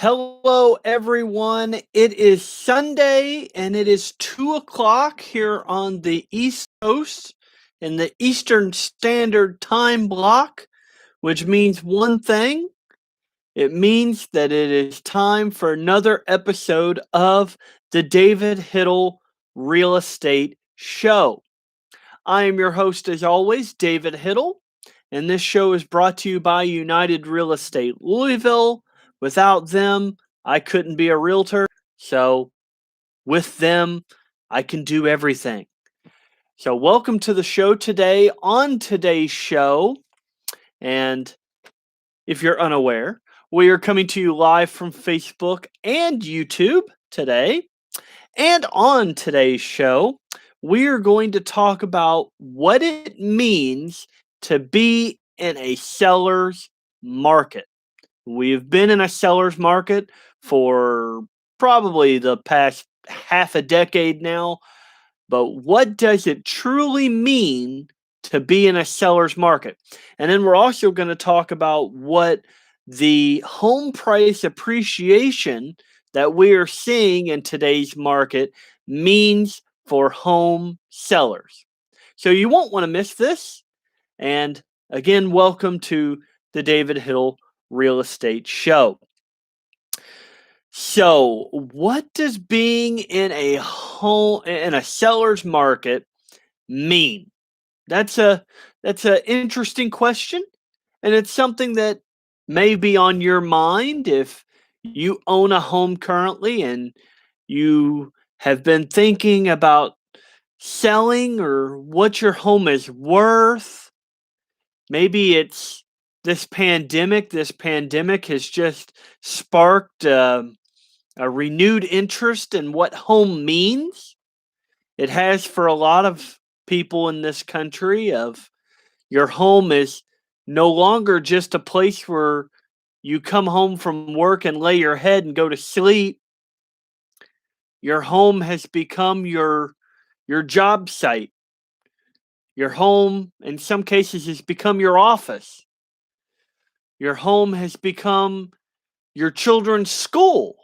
Hello, everyone. It is Sunday and it is 2 o'clock here on the East Coast in the Eastern Standard Time block, which means one thing. It means that it is time for another episode of the David Hittle Real Estate Show. I am your host, as always, David Hittle, and this show is brought to you by United Real Estate Louisville. Without them, I couldn't be a realtor. So, with them, I can do everything. So, welcome to the show today. On today's show, and if you're unaware, we are coming to you live from Facebook and YouTube today. And on today's show, we are going to talk about what it means to be in a seller's market. We've been in a seller's market for probably the past half a decade now, but what does it truly mean to be in a seller's market? And then we're also going to talk about what the home price appreciation that we are seeing in today's market means for home sellers. So you won't want to miss this. And again, welcome to the David Hittle Real Estate Show. So, what does being in a seller's market mean? That's an interesting question, and it's something that may be on your mind if you own a home currently and you have been thinking about selling or what your home is worth. Maybe it's this pandemic. This pandemic has just sparked a renewed interest in what home means. It has for a lot of people in this country of your home is no longer just a place where you come home from work and lay your head and go to sleep. Your home has become your job site. Your home, in some cases, has become your office. Your home has become your children's school.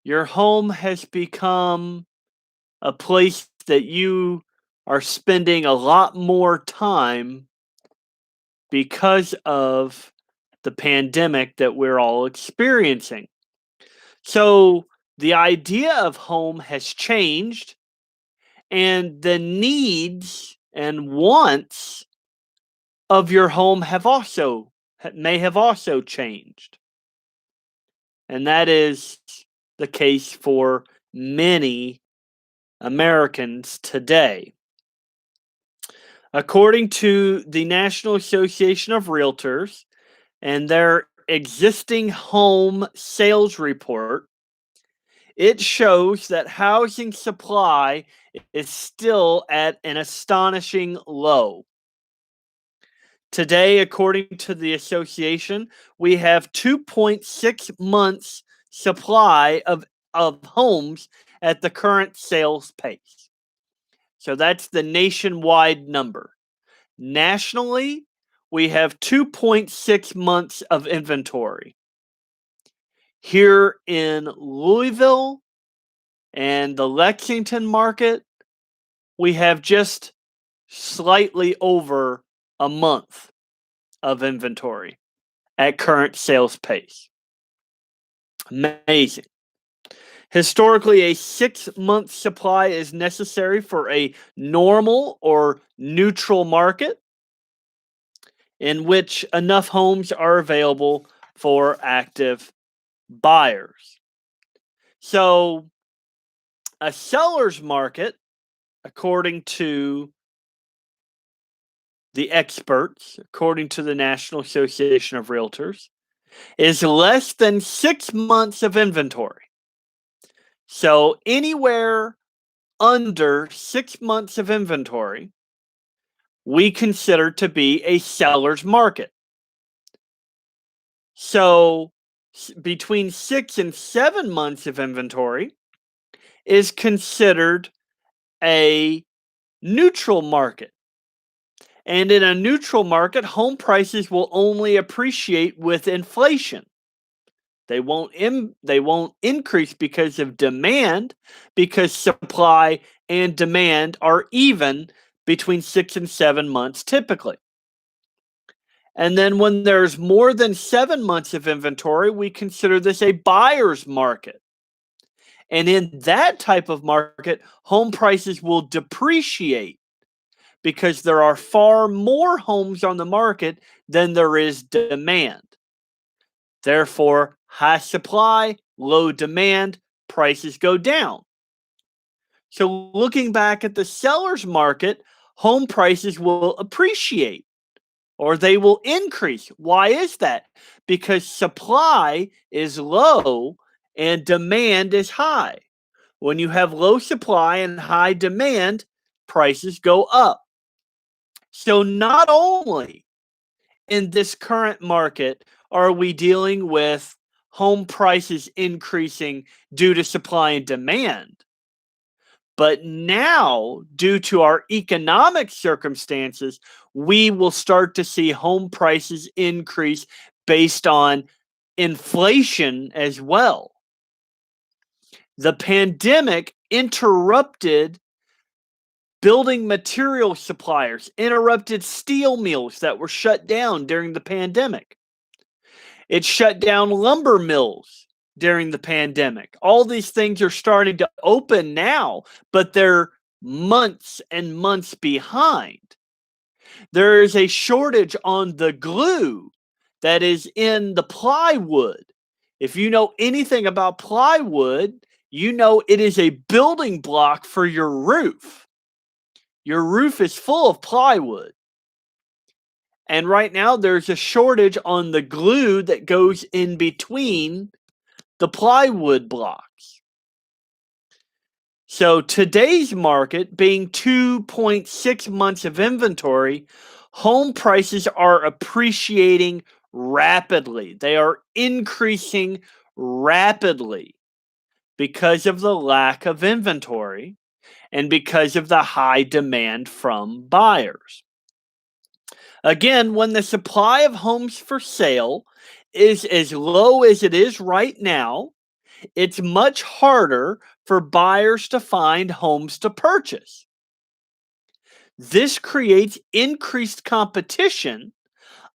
Your home has become a place that you are spending a lot more time because of the pandemic that we're all experiencing. So the idea of home has changed, and the needs and wants of your home may have also changed. And that is the case for many Americans today. According to the National Association of Realtors and their existing home sales report, it shows that housing supply is still at an astonishing low. Today, according to the association, we have 2.6 months supply of homes at the current sales pace. So that's the nationwide number. Nationally, we have 2.6 months of inventory. Here in Louisville and the Lexington market, we have just slightly over a month of inventory at current sales pace. Amazing. Historically, a 6-month supply is necessary for a normal or neutral market in which enough homes are available for active buyers. So, a seller's market, according to the experts, according to the National Association of Realtors, is less than 6 months of inventory. So anywhere under 6 months of inventory, we consider to be a seller's market. So between 6 and 7 months of inventory is considered a neutral market. And in a neutral market, home prices will only appreciate with inflation. They won't increase because of demand, because supply and demand are even between 6 and 7 months typically. And then when there's more than 7 months of inventory, we consider this a buyer's market. And in that type of market, home prices will depreciate because there are far more homes on the market than there is demand. Therefore, high supply, low demand, prices go down. So, looking back at the seller's market, home prices will appreciate or they will increase. Why is that? Because supply is low and demand is high. When you have low supply and high demand, prices go up. So, not only in this current market are we dealing with home prices increasing due to supply and demand, but now, due to our economic circumstances, we will start to see home prices increase based on inflation as well. The pandemic interrupted building material suppliers, interrupted steel mills that were shut down during the pandemic. It shut down lumber mills during the pandemic. All these things are starting to open now, but they're months and months behind. There is a shortage on the glue that is in the plywood. If you know anything about plywood, you know it is a building block for your roof. Your roof is full of plywood. And right now, there's a shortage on the glue that goes in between the plywood blocks. So today's market being 2.6 months of inventory, home prices are appreciating rapidly. They are increasing rapidly because of the lack of inventory and because of the high demand from buyers. Again, when the supply of homes for sale is as low as it is right now, it's much harder for buyers to find homes to purchase. This creates increased competition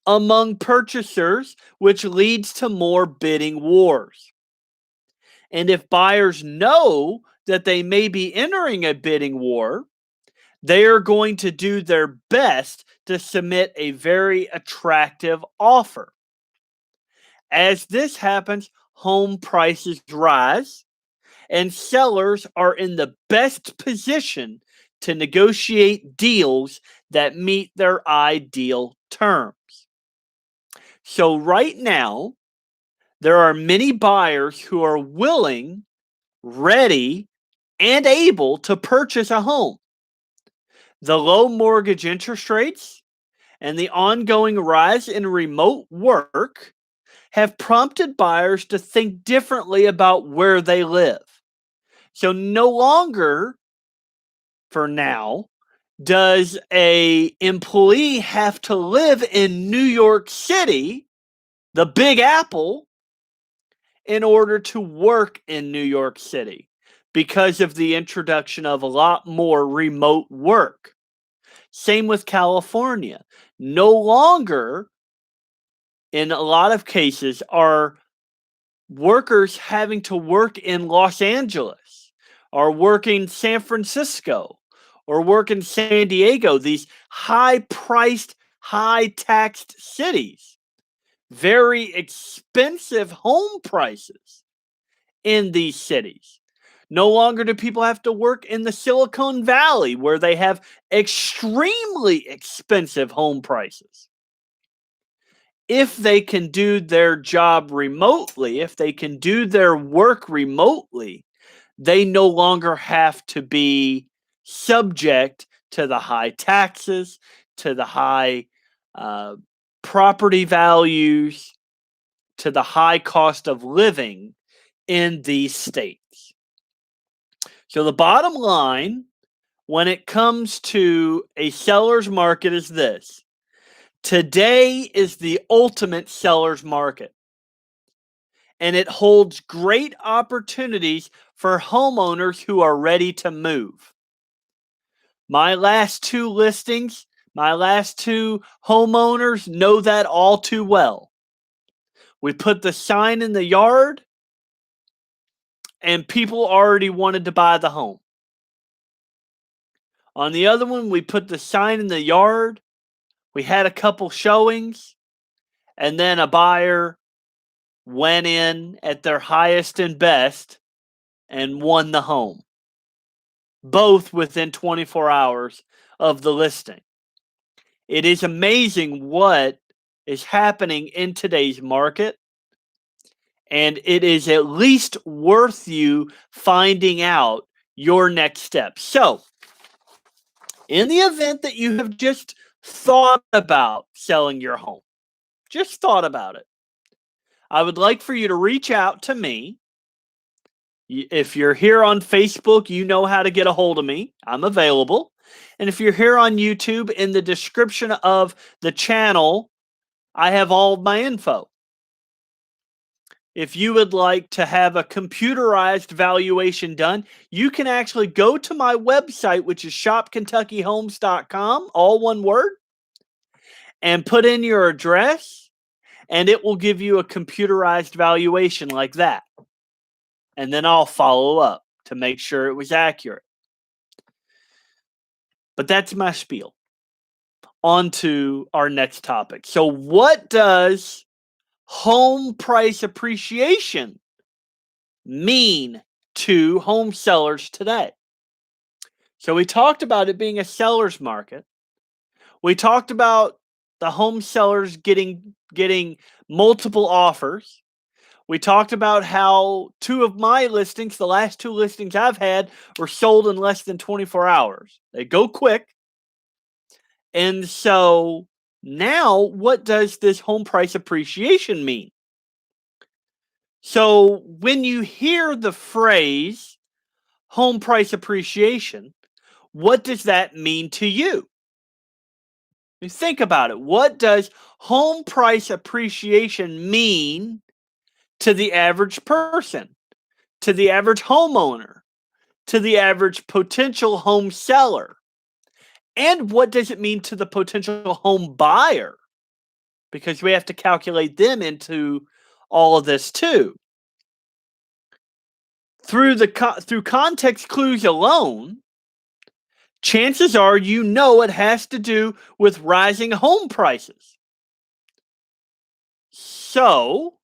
among purchasers, which leads to more bidding wars. And if buyers know that they may be entering a bidding war, they are going to do their best to submit a very attractive offer. As this happens, home prices rise, and sellers are in the best position to negotiate deals that meet their ideal terms. So, right now, there are many buyers who are willing, ready, and able to purchase a home. The low mortgage interest rates and the ongoing rise in remote work have prompted buyers to think differently about where they live. So no longer, for now, does a employee have to live in New York City, the Big Apple, in order to work in New York City because of the introduction of a lot more remote work. Same with California. No longer, in a lot of cases, are workers having to work in Los Angeles or work in San Francisco or work in San Diego, these high priced, high taxed cities. Very expensive home prices in these cities. No longer do people have to work in the Silicon Valley where they have extremely expensive home prices. If they can do their job remotely, if they can do their work remotely, they no longer have to be subject to the high taxes, to the high property values, to the high cost of living in these states. So the bottom line when it comes to a seller's market is this. Today is the ultimate seller's market. and it holds great opportunities for homeowners who are ready to move. My last two listings, my last two homeowners know that all too well. We put the sign in the yard, and people already wanted to buy the home. On the other one, we put the sign in the yard, we had a couple showings, and then a buyer went in at their highest and best and won the home, both within 24 hours of the listing. It is amazing what is happening in today's market, and it is at least worth you finding out your next step. So, in the event that you have just thought about selling your home, just thought about it, I would like for you to reach out to me. If you're here on Facebook, you know how to get a hold of me. I'm available. And if you're here on YouTube, in the description of the channel, I have all of my info. If you would like to have a computerized valuation done, you can actually go to my website, which is shopkentuckyhomes.com, all one word, and put in your address, and it will give you a computerized valuation like that. And then I'll follow up to make sure it was accurate. But that's my spiel. On to our next topic. So, what does home price appreciation mean to home sellers today? So, we talked about it being a seller's market. We talked about the home sellers getting multiple offers. We talked about how two of my listings, the last two listings I've had, were sold in less than 24 hours. They go quick. And so now, what does this home price appreciation mean? So when you hear the phrase home price appreciation, what does that mean to you? Think about it. What does home price appreciation mean to the average person, to the average homeowner, to the average potential home seller? And what does it mean to the potential home buyer? Because we have to calculate them into all of this too. Through context clues alone, chances are you know it has to do with rising home prices. So,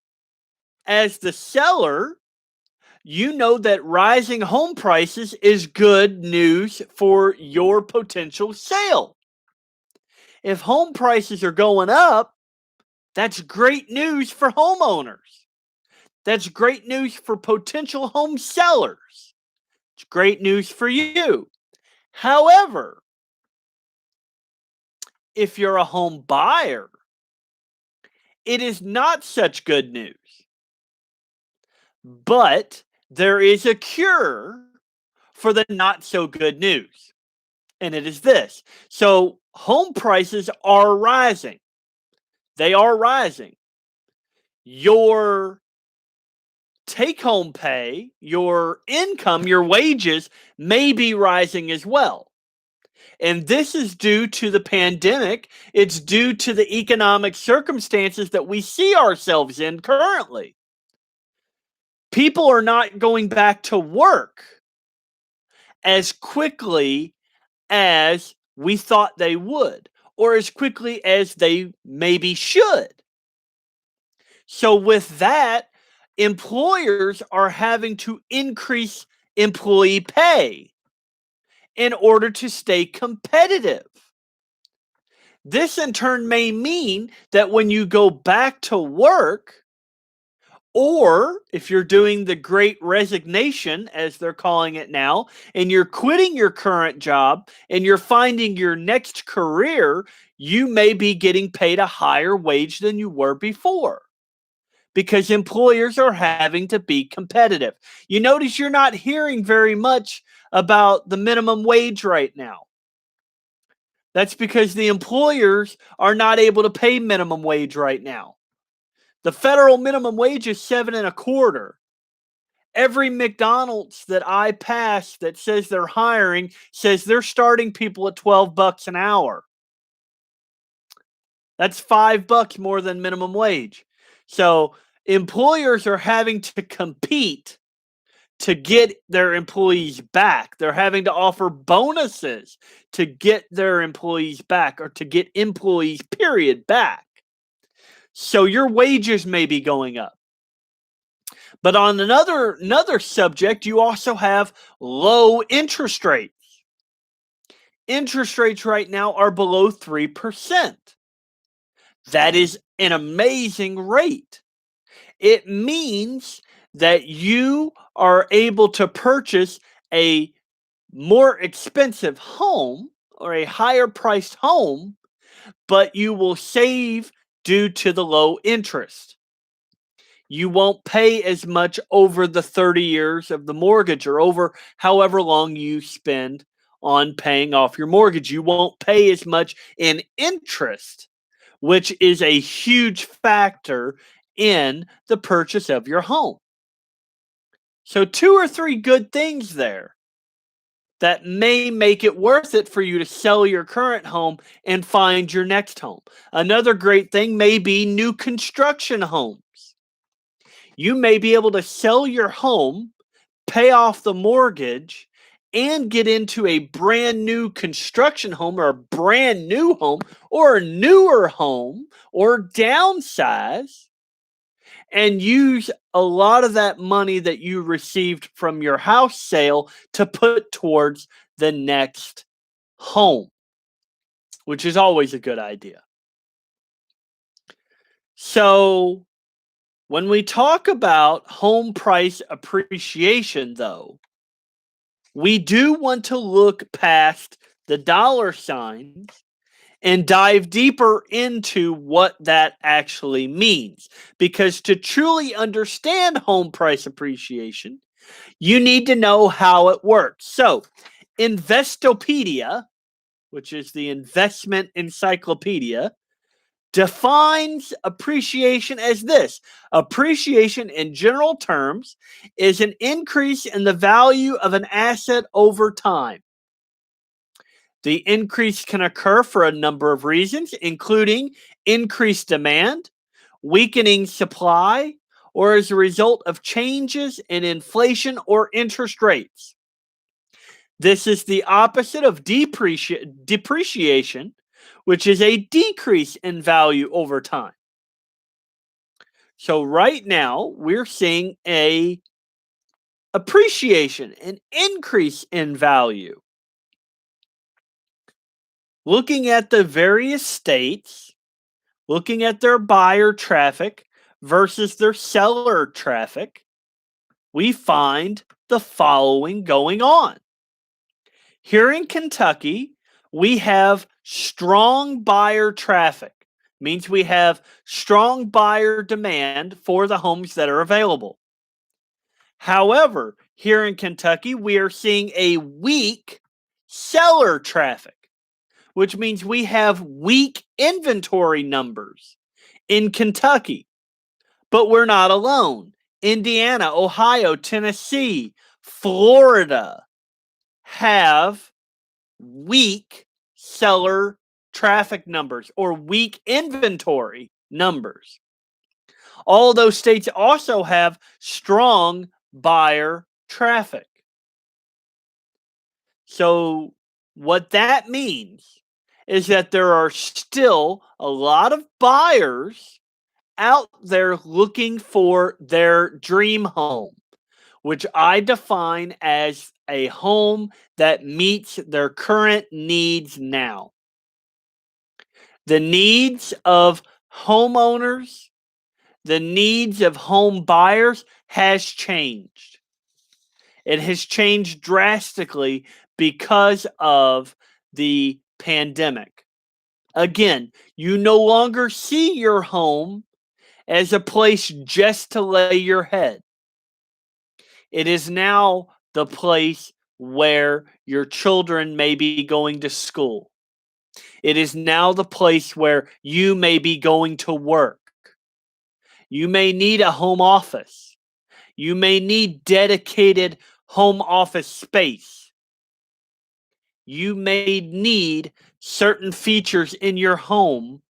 as the seller, you know that rising home prices is good news for your potential sale. If home prices are going up, that's great news for homeowners. That's great news for potential home sellers. It's great news for you. However, if you're a home buyer, it is not such good news. But there is a cure for the not so good news. And it is this. So home prices are rising. They are rising. Your take-home pay, your income, your wages may be rising as well. And this is due to the pandemic. It's due to the economic circumstances that we see ourselves in currently. People are not going back to work as quickly as we thought they would, or as quickly as they maybe should. So with that, employers are having to increase employee pay in order to stay competitive. This in turn may mean that when you go back to work, or if you're doing the great resignation, as they're calling it now, and you're quitting your current job and you're finding your next career, you may be getting paid a higher wage than you were before, because employers are having to be competitive. You notice you're not hearing very much about the minimum wage right now. That's because the employers are not able to pay minimum wage right now. The federal minimum wage is 7.25. Every McDonald's that I pass that says they're hiring says they're starting people at $12 an hour. That's $5 more than minimum wage. So employers are having to compete to get their employees back. They're having to offer bonuses to get their employees back, or to get employees, period, back. So your wages may be going up. But on another subject, you also have low interest rates. Interest rates right now are below 3%. That is an amazing rate. It means that you are able to purchase a more expensive home, or a higher priced home, but you will save due to the low interest. You won't pay as much over the 30 years of the mortgage, or over however long you spend on paying off your mortgage. You won't pay as much in interest, which is a huge factor in the purchase of your home. So, 2 or 3 good things there that may make it worth it for you to sell your current home and find your next home. Another great thing may be new construction homes. You may be able to sell your home, pay off the mortgage, and get into a brand new construction home, or a brand new home, or a newer home, or downsize, and use a lot of that money that you received from your house sale to put towards the next home, which is always a good idea. So, when we talk about home price appreciation, though, we do want to look past the dollar signs and dive deeper into what that actually means. Because to truly understand home price appreciation, you need to know how it works. So, Investopedia, which is the investment encyclopedia, defines appreciation as this: appreciation, in general terms, is an increase in the value of an asset over time. The increase can occur for a number of reasons, including increased demand, weakening supply, or as a result of changes in inflation or interest rates. This is the opposite of depreciation, which is a decrease in value over time. So right now, we're seeing a appreciation, an increase in value. Looking at the various states, looking at their buyer traffic versus their seller traffic, we find the following going on. Here in Kentucky, we have strong buyer traffic. Means we have strong buyer demand for the homes that are available. However, here in Kentucky, we are seeing a weak seller traffic, which means we have weak inventory numbers in Kentucky. But we're not alone. Indiana, Ohio, Tennessee, Florida have weak seller traffic numbers, or weak inventory numbers. All of those states also have strong buyer traffic. So, what that means is that there are still a lot of buyers out there looking for their dream home, which I define as a home that meets their current needs now. The needs of homeowners, the needs of home buyers has changed. It has changed drastically because of the pandemic. Again, you no longer see your home as a place just to lay your head. It is now the place where your children may be going to school. It is now the place where you may be going to work. You may need a home office. You may need dedicated home office space. You may need certain features in your home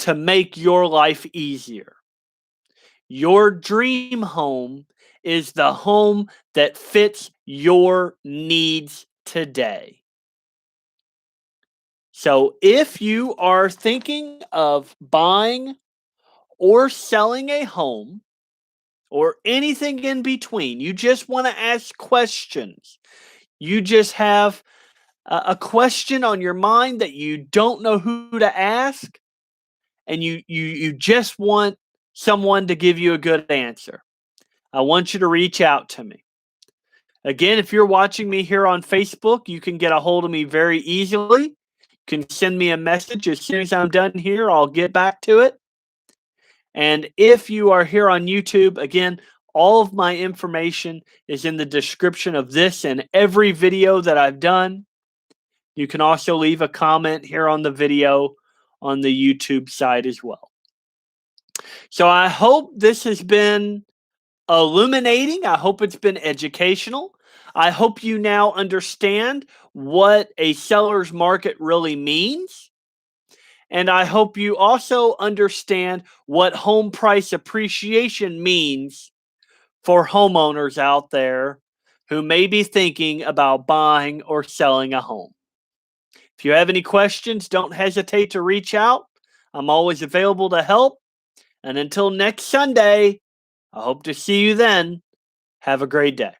to make your life easier. Your dream home is the home that fits your needs today. So if you are thinking of buying or selling a home or anything in between, you just want to ask questions. You just have a question on your mind that you don't know who to ask, and you just want someone to give you a good answer. I want you to reach out to me. Again, if you're watching me here on Facebook, you can get a hold of me very easily. You can send me a message. As soon as I'm done here, I'll get back to it. And if you are here on YouTube, again, all of my information is in the description of this and every video that I've done. You can also leave a comment here on the video on the YouTube side as well. So I hope this has been illuminating. I hope it's been educational. I hope you now understand what a seller's market really means. And I hope you also understand what home price appreciation means for homeowners out there who may be thinking about buying or selling a home. If you have any questions, don't hesitate to reach out. I'm always available to help. And until next Sunday, I hope to see you then. Have a great day.